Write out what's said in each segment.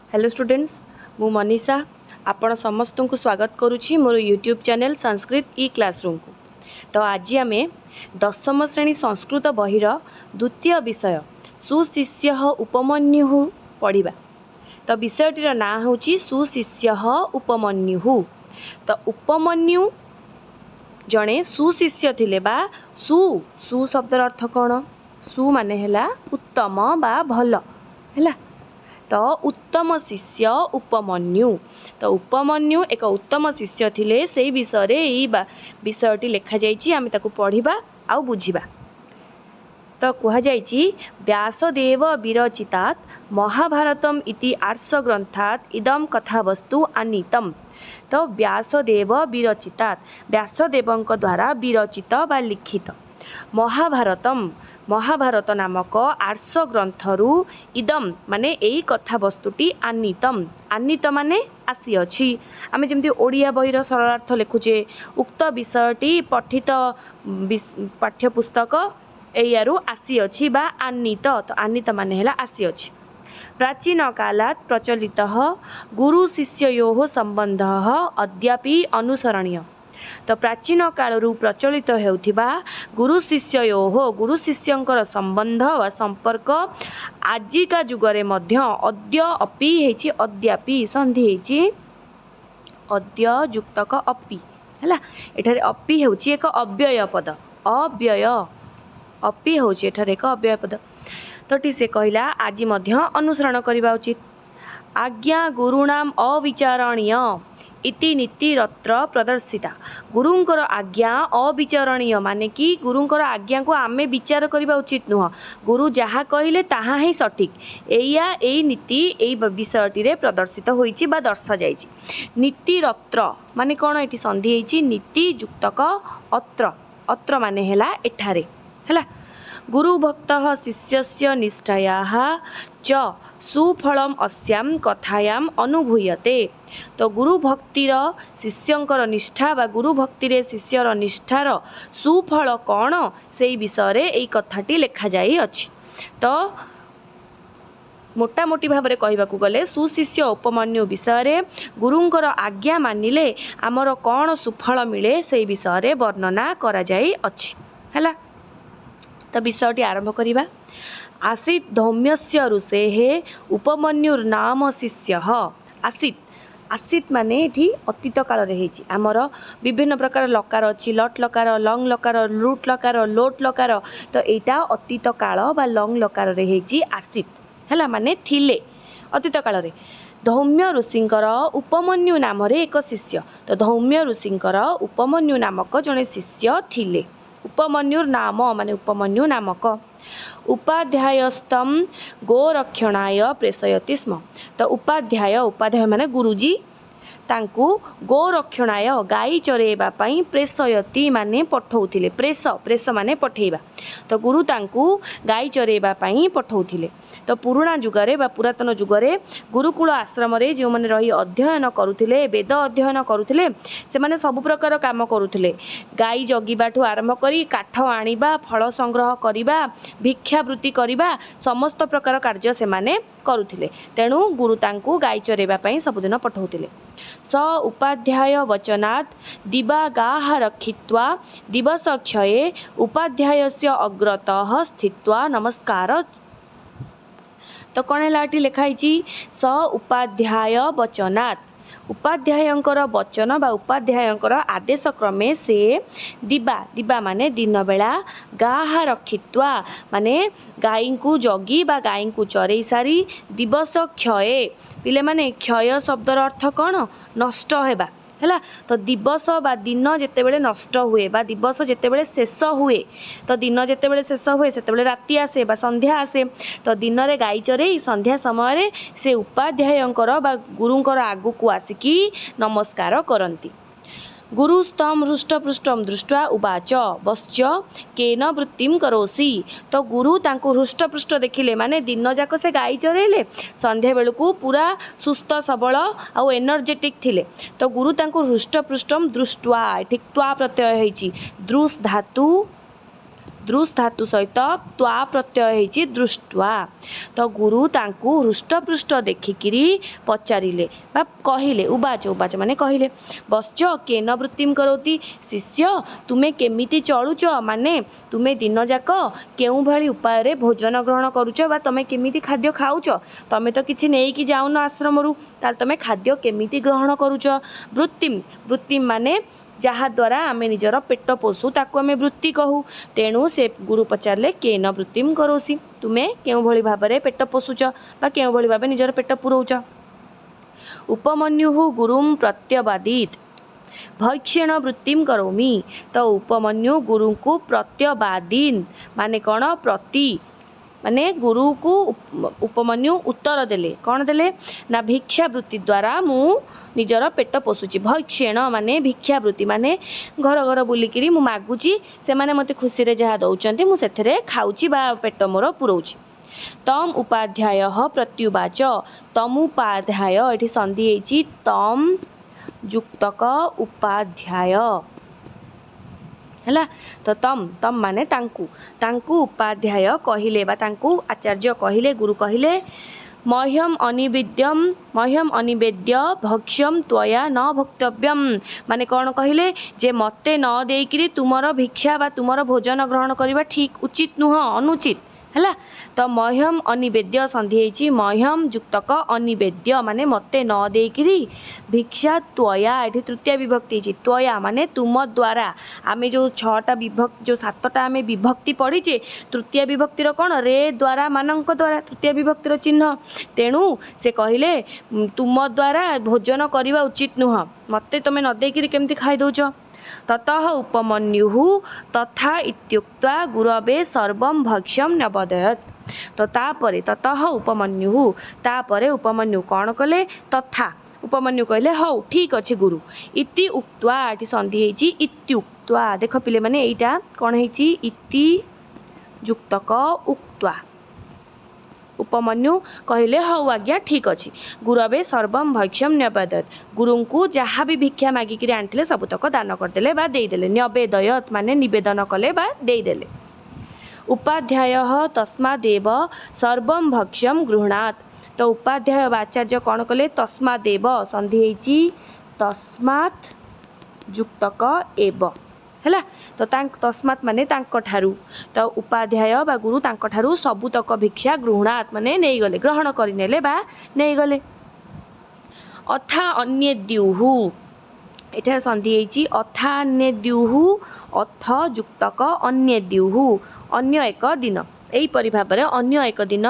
Hello students, मु मनीषा आपण समस्त को स्वागत करुच्ची मोर यूट्यूब चैनल संस्कृत ई क्लासरूम को। तो आज आम 10म श्रेणी संस्कृत बहिर द्वितीय विषय सुशिष्य उपमन्यु पढ़ा। तो विषयटीर ना हूँ सुशिष्य उपमन्यु। तो उपमन्यु जड़े सुशिष्य थिले बा सु शब्दर अर्थ कौन? सु माने हैला उत्तम बा भल हैला। तो उत्तम शिष्य उपमन्यु। तो उपमन्यु एक उत्तम शिष्य थिले से विषय रे विषयटी लिखा जाइछि। आमे ताकू पढ़िबा आउ बुझिबा। तो कहा जाइछि व्यासदेव विरचितात् महाभारतम इति आर्ष ग्रंथात् इदम कथावस्तु आनीतम। तो व्यासदेव विरचितात् व्यासदेवंक द्वारा विरचित बा लिखित महाभारतम महाभारत नामक आर्ष ग्रंथरु इदम माने एई कथा वस्तुटी आनीतम। आनीत माने आसी अछि। आमे जेमति ओडिया बहिर सरलार्थ लिखुचे उक्त विषयटी पठित पाठ्यपुस्तक एयारु आसी अछि बा आनीत। तो आनीत माने हैला आसी अछि। प्राचीन कालात् प्रचलितः गुरु शिष्ययोः सम्बन्धः अद्यापि अनुसरणीय। तो प्राचीन कालरू प्रचलित हेउथिबा गुरु शिष्यंकर संबंध व संपर्क आजिका जुगरे मध्य अद्य अपि हेछि। अद्यापि संधि हेछि अद्य युक्तक अपि हैला। एठारे अपि हेउछि एक अव्यय पद। अव्यय अपि हेउछि एठारे एक अव्यय पद। तो टी से कहला आज मध्य अनुसरण करिबा उचित। आज्ञा गुरुणाम अविचारणीय इति नीतिरत्र प्रदर्शिता। गुरुंकर आज्ञा अविचारणीय माने कि गुरुंकर आज्ञा को आमे विचार करिबा उचित नुह। गुरु जहा कहिले ताहा ही सठिक। एया एई नीति एई विषयटी रे प्रदर्शित होईछि बा दर्शा जाईछि। नीतिरत्र माने कोन? एठी संधि हेछि नीति युक्तक अत्र। अत्र माने हैला एठारे हैला। गुरु भक्तः शिष्यस्य निष्ठायाः च सुफलम अस्याम कथायाम अनुभूयते। तो गुरु भक्तिर शिष्यंकर निष्ठा बा गुरु भक्तिर शिष्यर निष्ठार सुफल कौन से विषय रे एई कथाटी लिखा जाई अछि। तो मोटामोटी भाव में कहबाकू गले सुशिष्य उपमन्यु विषय रे गुरुंकर आज्ञा मानिले आमर कौन सुफल मिले से विषय रे वर्णना करा जाई अछि हैला। तो विषयटी आरंभ करिबा। आसीत धौम्यस्य ऋषेः उपमन्युर्नाम शिष्यः। आसीत आसीत माने एठी अतीत काल रे हेछि। आमर विभिन्न प्रकार लकार अछि। लट लकार, लंग लकार, लूट लकार, लोट लकार। तो एटा अतीत काल बा लंग लकार रे हेछि आसीत हैला। माने थिले अतीत काल रे। धौम्य ऋषिंकर उपमन्यु नाम रे एक शिष्य। तो धौम्य ऋषिंकर उपमन्यु नामक जने शिष्य थिले। उपमन्युर नाम माने उपमन्यु नामक। उपाध्यायस्तम गोरक्षणाय प्रेषयति स्म। तो उपाध्याय माने गुरुजी तांकू गोरक्षणाय गाई चरेबा पई प्रेषयति माने पठौथिले। प्रेष माने पठेबा। तो गुरु तांकू गाई चरेबा पई पठौथिले। तो पुराना जुगरे बा पुरातन जुगरे गुरुकुल आश्रम रे जो माने रही अध्ययन करुथिले, वेद अध्ययन करुथिले, से माने सब प्रकार काम करुथिले। गाई जगिबाठू आरंभ करी काठ आनिबा, फल संग्रह करिबा, भिक्षावृत्ति करिबा, समस्त प्रकार कार्य से माने करुथिले। तेणु गुरु तांकू गाई चरेबा पई सबुदिन पठौथिले। स उपाध्याय वचनात् दिवागाः रक्षित्वा दिवसक्षये उपाध्यायस्य अग्रतः स्थित्वा नमस्कार। तो कौन है लिखाई स उपाध्याय वचनात् उपाध्यायंकर वचन बा उपाध्यायंकर आदेश क्रमे से दिवा माने दिन बेला गाहा रक्षित्वा माने गाई को जगी बा गाई को चरई सारी दिवस क्षये पिले माने क्षय शब्दर अर्थ कौन? नष्ट हेबा हैला। तो दिवस बा दिन जेतेबेले नष्ट हुए बा दिवस जेतेबेले शेष हुए। तो दिन जेतेबेले शेष हुए सेतेबेले राति आसे बा संध्या आसे। तो दिन रे गाई चरई संध्या समय रे से उपाध्यायंकर बा गुरुंकर आगु को आसिकी नमस्कार करंती। गुरुस्तम हृष्टपृष्टम दृष्ट्वा उवाच वश्च केन वृत्तिम करोसि। तो गुरु तांको हृष्टपृष्ट देखिले माने दिन जाक से गाई चरेले संध्या बेलू पूरा सुस्थ सबल आउ एनर्जेटिक थिले। तो गुरु तांको हृष्टपृष्टम दृष्ट्वा ठीक त्वा प्रत्यय होइछि। दृश धातु दृश धातु सहित त्वा प्रत्यय होइछि दृष्ट्वा। तो गुरु तांकु हृष्टपृष्ट देखिकिरी पचारिले बा कहिले उवाच उवाच माने कहिले बश्च केन वृत्तिम करोति शिष्य तुमे केमिति चलुच माने तुमे दिन जाक केउ भली उपाय रे भोजन ग्रहण करूच बा तमे केमिति खाद्य खाउच तमे तो किछि नेइकी जाउन आश्रमरु ताल तमे खाद्य केमिति ग्रहण करूच। वृत्तिम वृत्तिम माने जहा द्वारा आमे निजर पेट पोषु ताकू आमे वृत्ति कहू। तेणु से गुरु पचारे केन वृत्तिम करोसी तुमे केउ भली भाबरे पेट पोषुच बा केउ भली भाबे निजर पेट पुरौच। उपमन्यु गुरुम प्रत्यवादीत भैक्षेण वृत्तिम करोमि। तो उपमन्यु गुरु को प्रत्यवादीन माने कौन प्रति माने गुरु को उपमन्यु उत्तर देले कौन देले ना भिक्षा वृत्ति द्वारा मु निजर पेट पोषुची। भैक्षेण माने भिक्षा वृत्ति माने घर घर बुलिकिरी मु मागुची से माने मते खुशी रे जहा दउचंती मु सेथरे खाउची बा पेट मोर पुरौची। तम उपाध्याय प्रत्युवाच तमुपाध्याय एठी संधि हेची तम जुक्तक उपाध्याय हैला। तो तम तम माने तांकु उपाध्याय कहिले बा तांकु आचार्य कहिले गुरु कहिले मह्यम अनिवेद्य भक्ष्यम त्वया न भोक्तव्यम माने कौन कहिले जे मते न देइकिरी तुमर भिक्षा बा तुमर भोजन ग्रहण करबा ठीक उचित नुह अनुचित हैला। तो मह्यम अनिवेद्य संधि हेची मह्यम जुक्तक अनिवेद्य माने मते न देइकिरी भिक्षा त्वया एठी तृतीय विभक्ति हेची त्वया माने तुम द्वारा आमे जो 6टा विभक्ति जो 7टा आमे विभक्ति पढ़ीचे तृतीय विभक्तिर कौन रे द्वारा मानक द्वारा तृतीय विभक्तिर चिन्ह। तेणु से कहिले तुम द्वारा भोजन करबा उचित नुह मते तमे न देइकिरी केमती खाइ दउच। ततः उपमन्यु तथा इत्युक्त्वा गुरवे सर्वं भक्ष्यम नवदयत। तो तापरे ततः उपमन्यु तापरे उपमन्यु कौन कले तथा उपमन्यु कहले हौ ठीक अछि गुरु इति उक्त्वा एठी संधि हेची इत्युक्त्वा देख पिले माने एटा कौन हेची इति जुक्तक उक्त्वा उपमन्यु कहले हौ आज्ञा ठीक अछि गुरवे सर्वं भक्ष्यम न्यवेदयत गुरु को जहाँ भी भिक्षा मागिकी आनिथिले सबुतक दान करदेले बा देदेले न्यवेदयत माने निवेदन कले बा देदेले। उपाध्याय तस्मादेव सर्वं भक्ष्यम गृह्णात। तो उपाध्याय आचार्य कौन कले तस्मादेव संधि हेची तस्मात् जुक्तक एव हैला। तो तस्मात् माने तांको ठारू तो उपाध्याय बा गुरु तांको ठारू सबुतक भिक्षा गृह्णात माने नहीं गले ग्रहण करिनेले बा नहीं गले। अथा अन्ये द्युहु एठा संधि हेची अथा अन्ये द्युहु अथ जुक्तक अन्ये द्युहु अन्य एक दिन एहीपरि भाବରେ अन्य एक दिन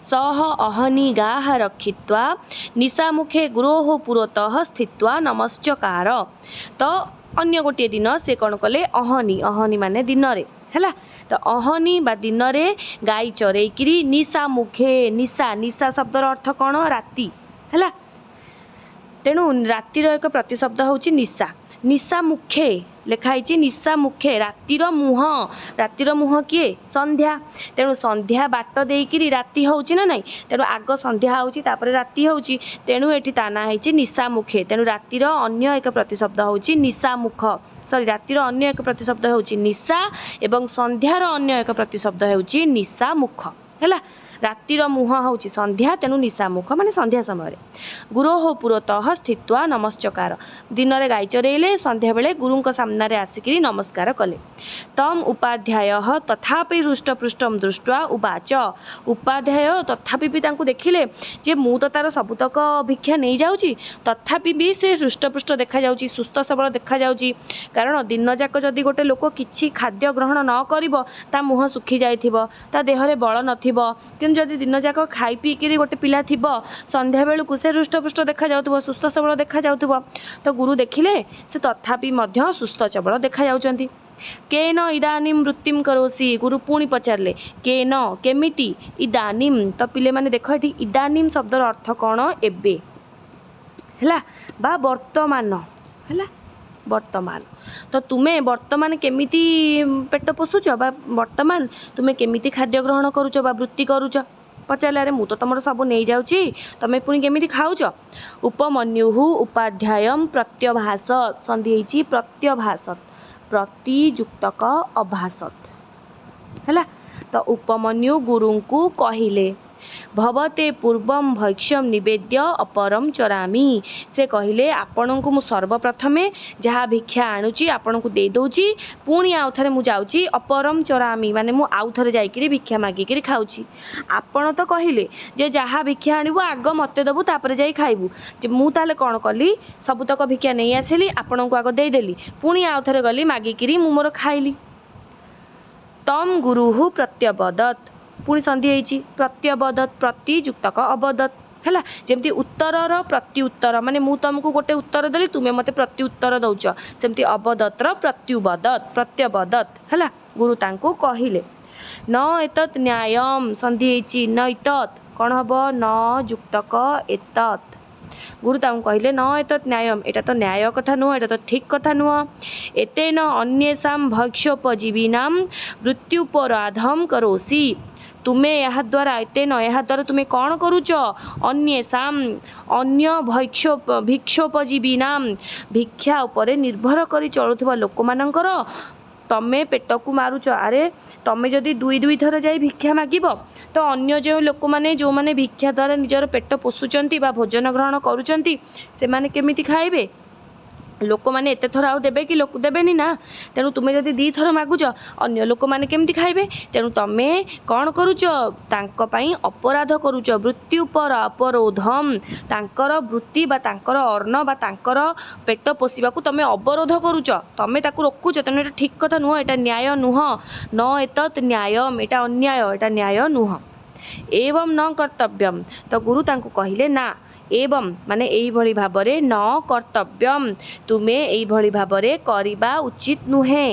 सह अहनि गाः रक्षित्वा निशामुखे गुरोः पुरतः स्थित्वा नमस्चकार। तो अन्य गोटे दिन से कौन कले अहनि अहनि माने दिन रे हैला। तो अहनि बा दिन रे गाई चरेइकिरी निशा मुखे निशा निशा शब्दर अर्थ कौन राति हैला। तेणु रातिर एक प्रतिशब्द होची निशा निशा मुखे लेखाई निशा मुखे रातिर मुह किए संध्या। तेणु संध्या बाट देइकिरी राति होची ना नहीं तेणु आग संध्या होची तापर राति होची तेणु एठी ताना हेची निशा मुखे। तेणु रातिर अन्य एक प्रतिशब्द होची निशा मुख सॉरी रातिर अन्य एक प्रतिशब्द होची निशा एवं संध्यार अन्य एक प्रतिशब्द होची निशा मुख हैला। रातिर मुह होची संध्या तेणु निशा मुख माने संध्या समय गुरोः पुरतः स्थित्वा नमस्चकार दिन रे गाई चरेइले संध्या बेले गुरु सामना रे आसिकिरी नमस्कार कले। तम उपाध्याय तथापि हृष्टपृष्टम दृष्ट्वा उवाच उपाध्याय तथापि भी तांकु देखिले जे मु तो तार सबुतक भिक्षा नहीं जाउची तथापि भी से हृष्टपृष्ट देखा जाउची सुस्थ सबल देखा जाउची कारण दिन जाक जदि गोटे लोक किछि खाद्य ग्रहण न करिवो ता मुह सुखी जाइथिबो ता देहरे बल नथिबो किंतु जदि दिन जाक खाई पीकिरी गोटे पिला थिबो संध्या बेलू से हृष्टपृष्ट देखा जाउथिबो सुस्थ सबल देखा जाउथिबो तो गुरु देखिले से तथापि मध्य सुस्थ सबल देखा जाउचंती। केन इदानीम वृत्तिम करोसी गुरु पुणी पचारे केन केमिति इदानीम तो पिले माने देख एठी इदानीम शब्दर अर्थ कौन एबे हैला बा वर्तमान हैला वर्तमान। तो तुमे वर्तमान केमिति पेट पोषुच बा वर्तमान तुमे केमिति खाद्य ग्रहण करूच बा वृत्ति करूच पचारे अरे मु तो तुम सब नहीं जाऊँगी तमें पुणी केमिति खाऊच। उपमन्यु उपाध्याय प्रत्यभाषत संधि प्रत्यभाषत प्रतिजुक्तक अभाषत ହେଲା। ତ ଉପମନ୍ୟୁ ଗୁରୁଙ୍କୁ କହିଲେ ଭବତେ ପୂର୍ବମ୍ ଭୈକ୍ଷ୍ୟମ୍ ନିବେଦ୍ୟ ଅପରମ୍ ଚରାମି। ସେ କହିଲେ ଆପଣଙ୍କୁ ମୁଁ ସର୍ବପ୍ରଥମେ ଯାହା ଭିକ୍ଷା ଆଣୁଛି ଆପଣଙ୍କୁ ଦେଇ ଦେଉଛି, ପୁଣି ଆଉ ଥରେ ମୁଁ ଯାଉଛି ଅପରମ୍ ଚରାମି, ମାନେ ମୁଁ ଆଉ ଥରେ ଯାଇକିରି ଭିକ୍ଷା ମାଗିକିରି ଖାଉଛି। ଆପଣ ତ କହିଲେ ଯେ ଯାହା ଭିକ୍ଷା ଆଣିବୁ ଆଗ ମୋତେ ଦେବୁ ତାପରେ ଯାଇ ଖାଇବୁ, ଯେ ମୁଁ ତାହେଲେ କ'ଣ କଲି, ସବୁତକ ଭିକ୍ଷା ନେଇ ଆସିଲି, ଆପଣଙ୍କୁ ଆଗ ଦେଇଦେଲି, ପୁଣି ଆଉ ଥରେ ଗଲି ମାଗିକିରି ମୁଁ ମୋର ଖାଇଲି। ତମ୍ ଗୁରୁଃ ପ୍ରତ୍ୟବଦତ୍, ପୁଣି ସନ୍ଧି ହେଇଛି, ପ୍ରତ୍ୟବଦତ୍ ପ୍ରତି ଯୁକ୍ତକ ଅବଦତ୍ ହେଲା। ଯେମିତି ଉତ୍ତରର ପ୍ରତି ଉତ୍ତର, ମାନେ ମୁଁ ତୁମକୁ ଗୋଟେ ଉତ୍ତର ଦେଲି ତୁମେ ମୋତେ ପ୍ରତି ଉତ୍ତର ଦେଉଛ, ସେମିତି ଅବଦତ୍ର ପ୍ରତ୍ୟବଦତ୍ ହେଲା। ଗୁରୁ ତାଙ୍କୁ କହିଲେ ନ ଏତତ୍ ନ୍ୟାୟମ୍, ସନ୍ଧି ହେଇଛି, ନ ଇତତ୍ କ'ଣ ହେବ, ନ ଯୁକ୍ତକ ଏତତ୍। ଗୁରୁ ତାଙ୍କୁ କହିଲେ ନ ଏତତ୍ ନ୍ୟାୟମ୍, ଏଇଟା ତ ନ୍ୟାୟ କଥା ନୁହଁ, ଏଇଟା ତ ଠିକ୍ କଥା ନୁହଁ। ଏତେନ ଅନ୍ୟେଷାଂ ଭୈକ୍ଷ୍ୟୋପଜୀବିନାଂ ମୃତ୍ୟୁପରାଧମ୍ କରୋଷି। ତୁମେ ଏହାଦ୍ୱାରା ତୁମେ କ'ଣ କରୁଛ, ଅନ୍ୟେଷାଂ, ଅନ୍ୟ ଭିକ୍ଷୋପଜୀବିନାଂ, ଭିକ୍ଷା ଉପରେ ନିର୍ଭର କରି ଚଳୁଥିବା ଲୋକମାନଙ୍କର ତମେ ପେଟକୁ ମାରୁଛ। ଆରେ ତମେ ଯଦି ଦୁଇ ଥର ଯାଇ ଭିକ୍ଷା ମାଗିବ ତ ଅନ୍ୟ ଯେଉଁ ଲୋକମାନେ ଯେଉଁମାନେ ଭିକ୍ଷା ଦ୍ୱାରା ନିଜର ପେଟ ପୋଷୁଛନ୍ତି ବା ଭୋଜନ ଗ୍ରହଣ କରୁଛନ୍ତି ସେମାନେ କେମିତି ଖାଇବେ? ଲୋକମାନେ ଏତେ ଥର ଆଉ ଦେବେ କି? ଦେବେନି ନା। ତେଣୁ ତୁମେ ଯଦି 2 ଥର ମାଗୁଛ ଅନ୍ୟ ଲୋକମାନେ କେମିତି ଖାଇବେ? ତେଣୁ ତମେ କ'ଣ କରୁଛ, ତାଙ୍କ ପାଇଁ ଅପରାଧ କରୁଛ। ବୃତ୍ତି ଅପରୋଧମ୍, ତାଙ୍କର ବୃତ୍ତି ବା ତାଙ୍କର ଅନ୍ନ ବା ତାଙ୍କର ପେଟ ପୋଷିବାକୁ ତମେ ଅବରୋଧ କରୁଛ, ତମେ ତାକୁ ରୋକୁଛ। ତେଣୁ ଏଇଟା ଠିକ୍ କଥା ନୁହଁ, ଏଇଟା ନ୍ୟାୟ ନୁହଁ। ନ ଏତତ୍ ନ୍ୟାୟମ୍, ଏଇଟା ଅନ୍ୟାୟ, ଏଇଟା ନ୍ୟାୟ ନୁହଁ। ଏବମ୍ ନ କର୍ତ୍ତବ୍ୟମ୍, ତ ଗୁରୁ ତାଙ୍କୁ କହିଲେ ନା, ଏବମ୍ ମାନେ ଏଇଭଳି ଭାବରେ, ନ କର୍ତ୍ତବ୍ୟମ୍ ତୁମେ ଏଇଭଳି ଭାବରେ କରିବା ଉଚିତ ନୁହେଁ।